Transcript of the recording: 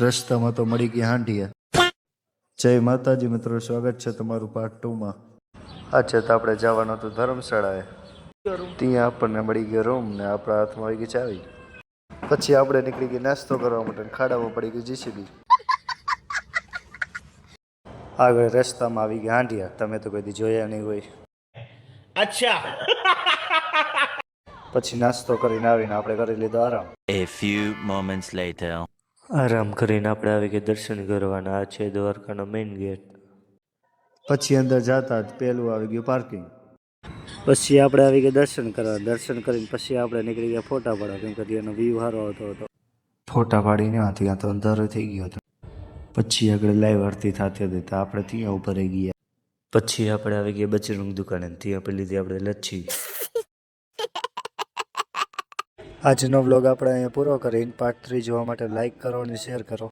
રસ્તામાં તો મળી ગઈ હાંડિયા. જય માતાજી મિત્રો, સ્વાગત છે તમારું પાર્ટ 2માં. અચ્છા, તો આપણે જવાનું હતું ધર્મશાળાએ. ત્યાં આપણને મળી ગયો રૂમ ને આપણા હાથમાં આવી ગઈ ચાવી. પછી આપણે નીકળી ગઈ નાસ્તો કરવા માટે. ખાડામાં પડી ગઈ જીસીબી. આગળ રસ્તામાં આવી ગયા હાંડિયા. તમે તો કદી જોયા નહીં હોય. અચ્છા. પછી નાસ્તો કરીને આવીને આપણે કરી લીધો આરામ. A few moments later. આરામ કરીને આપણે આવી ગયા દર્શન કરવાના. આ છે દ્વારકાનો મેઇન ગેટ. પછી અંદર જતા જ પેલું આવી ગયું પાર્કિંગ. પછી આપણે આવી ગયા દર્શન કરવા. દર્શન કરીને પછી આપણે નીકળી ગયા ફોટા પાડવા, કેમ કે ત્યાંનો વ્યૂ સારો આવતો હતો. ફોટા પાડીને ત્યાં તો અંધારો થઈ ગયો હતો. પછી આગળ લાઈવ આરતી થતી હતી તો આપણે ત્યાં ઉપર રહી ગયા. પછી આપણે આવી ગયા બજરંગ દુકાને. ત્યાં આપી લીધી આપણે લચ્છી. આજનો વ્લોગ આપણે અહીંયા પૂરો કરીને પાર્ટ 3 જોવા માટે લાઈક કરો અને શેર કરો.